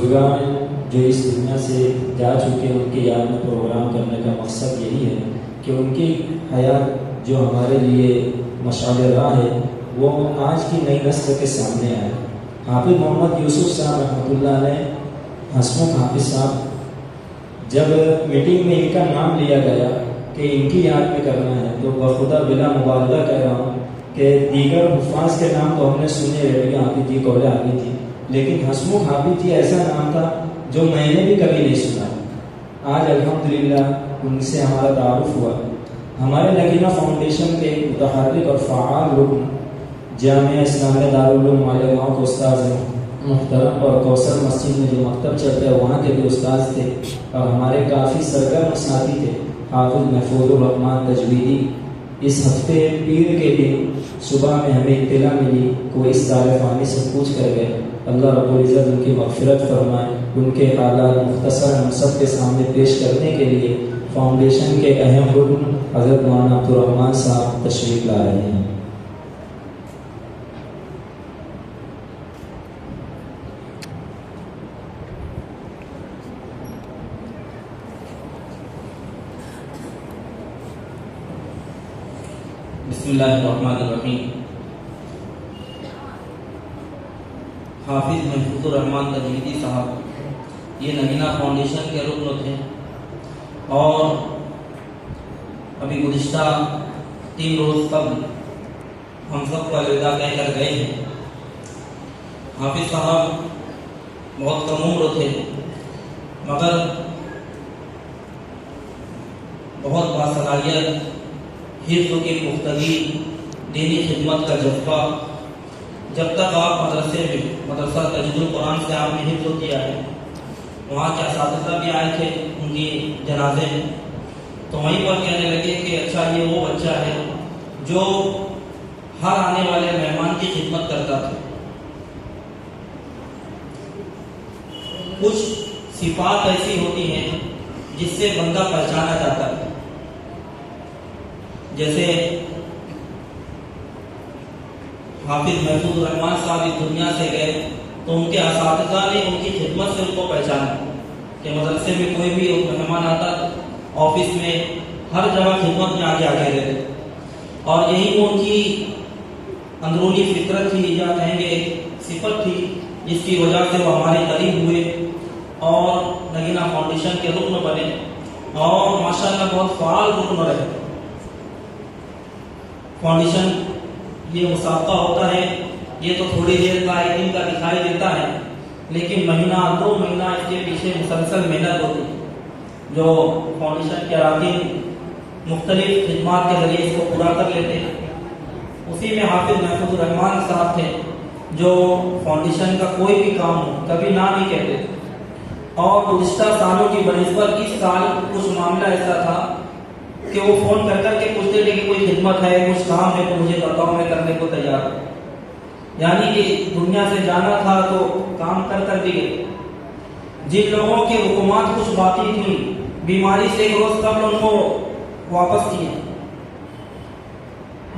بزرگان جو اس دنیا سے جا چکے ان کی یاد میں پروگرام کرنے کا مقصد یہی ہے کہ ان کی حیات جو ہمارے لیے مشعل راہ ہے وہ آج کی نئی نسل کے سامنے آئے۔ حافظ محمد یوسف صاحب رحمۃ اللہ علیہ، ہسمکھ حافظ صاحب، جب میٹنگ میں ان کا نام لیا گیا کہ ان کی یاد میں کرنا ہے تو بخدا بلا مبالغہ کہہ رہا ہوں کہ دیگر حفاظ کے نام تو ہم نے سنے، ریڈیو حافظ جی، کولے حافظ جی، لیکن ہسمکھ حافظ جی ایسا نام تھا جو میں نے بھی کبھی نہیں سنا۔ آج الحمدللہ ان سے ہمارا تعارف ہوا۔ ہمارے نگینہ فاؤنڈیشن کے متحرک اور فعال رکن جامعہ اسلامیہ دارالعلوم مالیگاؤں کے استاذ محترم اور کوثر مسجد میں جو مکتب چلتا ہے وہاں کے بھی استاذ تھے، اور ہمارے کافی سرگرم ساتھی تھے حافظ محفوظ الرحمان تجویدی۔ اس ہفتے پیر کے دن صبح میں ہمیں اطلاع ملی کہ وہ اس دار فانی سے پوچھ کر گئے۔ اللہ رب العزت ان کی مغفرت فرمائے۔ ان کے حالات مختصر ہم سب کے سامنے پیش کرنے کے لیے فاؤنڈیشن کے اہم رکن حضرت مولانا عبدالرحمان صاحب تشریف لا رہے ہیں۔ بسم اللہ الرحمن الرحیم۔ حافظ محفوظ الرحمان تجویدی صاحب یہ نگینہ فاؤنڈیشن کے رکن تھے اور ابھی گزشتہ 3 روز قبل ہم سب کو الوداع کہہ کر گئے ہیں۔ حافظ صاحب بہت کم عمر تھے مگر بہت باصلاحیت، حفظ کی پختگی، دینی خدمت کا جذبہ۔ جب تک آپ مدرسہ تجوید القرآن سے آپ نے حفظ کیا ہے، وہاں کے اساتذہ بھی آئے تھے ان کی جنازے میں، تو وہیں پر کہنے لگے کہ اچھا یہ وہ بچہ ہے جو ہر آنے والے مہمان کی خدمت کرتا تھا۔ کچھ صفات ایسی ہوتی ہیں جس سے بندہ پہچانا جاتا ہے، جیسے حافظ محفوظ الرحمان صاحب اس دنیا سے گئے تو ان کے اساتذہ نے ان کی خدمت سے ان کو پہچانا کہ مدرسے میں کوئی بھی مہمان آتا، آفس میں ہر جگہ خدمت میں آگے رہتے، اور یہی وہ ان کی اندرونی فطرت تھی یا کہیں گے صفت تھی جس کی وجہ سے وہ ہمارے قریب ہوئے اور نگینہ فاؤنڈیشن کے رکن بنے اور ماشاءاللہ بہت فعال رکن رہے۔ فاؤنڈیشن یہ مسابقہ ہوتا ہے، یہ تو تھوڑی دیر کا ایک دن کا دکھائی دیتا ہے، لیکن مہینہ 2 مہینہ اس کے پیچھے مسلسل محنت ہوتی ہے، جو فاؤنڈیشن کے اراکین مختلف خدمات کے ذریعے اس کو پورا کر لیتے ہیں۔ اسی میں حافظ محفوظ الرحمان صاحب تھے جو فاؤنڈیشن کا کوئی بھی کام ہو کبھی نہ نہیں کہتے تھے، اور گزشتہ سالوں کی بنسبت اس سال کچھ معاملہ ایسا تھا کہ وہ فون کر کے پوچھتے تھے کہ کوئی خدمت ہے، کچھ کام ہے تو مجھے بتاؤ، میں کرنے کو تیار ہوں۔ یعنی کہ دنیا سے جانا تھا تو کام کر بھی گئے۔ جن لوگوں کی حکومات کچھ باقی تھی، بیماری سے 1 روز قبل ان کو واپس کیے،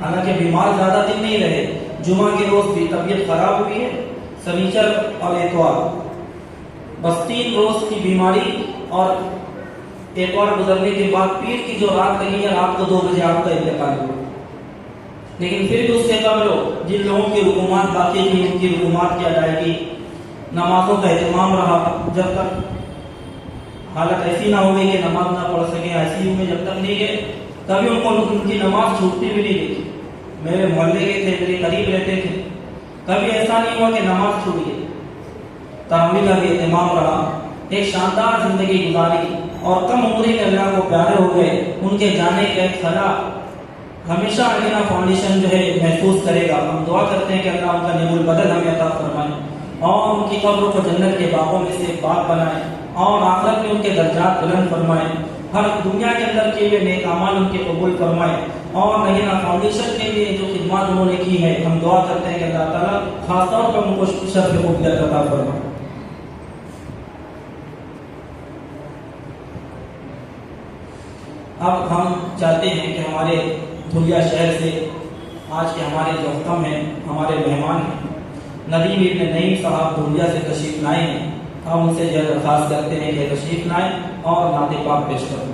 حالانکہ بیمار زیادہ دن نہیں رہے، جمعہ کے روز بھی طبیعت خراب ہوئی ہے، سنیچر اور اتوار، بس 3 روز کی بیماری، اور ایک اور گزرنے کے بعد پیر کی جو رات لگی ہے رات کو 2 بجے آپ کا انتقال ہوا۔ لیکن پھر بھی اس سے قبل جن لوگوں کی رکومات باقی تھی ان کی رکومات کی ادائیگی، نمازوں کا اہتمام رہا، جب تک حالت ایسی نہ ہو گئی کہ نماز نہ پڑھ سکے، ایسی میں جب تک نہیں گئے کبھی ان کی نماز چھوٹتی بھی نہیں گئی۔ میرے محلے کے تھے، میرے قریب رہتے تھے، کبھی ایسا نہیں ہوا کہ نماز چھوٹ گئی، تراویح کا بھی اہتمام رہا، ایک شاندار زندگی گزاری، اور کم عمری میں اللہ کو پیارے ہو گئے۔ ان کے جانے کا ایک خلا ہمیشہ نگینہ فاؤنڈیشن جو ہے محفوظ کرے گا۔ ہم دعا کرتے ہیں کہ اللہ ان کا نعم البدل ہمیں عطا فرمائے اور ان کی قبر کو جنت کے باغوں میں سے ایک باغ بنائے اور آخرت میں ان کے درجات بلند فرمائے، ہر دنیا کے اندر کیے ہوئے نیک اعمال ان کے قبول فرمائے، اور نگینہ فاؤنڈیشن کے لیے جو خدمات انہوں نے کی ہے ہم دعا کرتے ہیں کہ اللہ تعالیٰ خاص طور پر ان کو شرف قبولیت عطا فرمائے۔ اب ہم چاہتے ہیں کہ ہمارے دھولیا شہر سے آج کے ہمارے جو حکم ہیں، ہمارے مہمان ہیں، ندیم ابن نعیم صاحب دھولیا سے تشریف لائے ہیں، ہم ان سے جو درخواست کرتے ہیں کہ تشریف لائیں اور نعت پاک پیش کریں.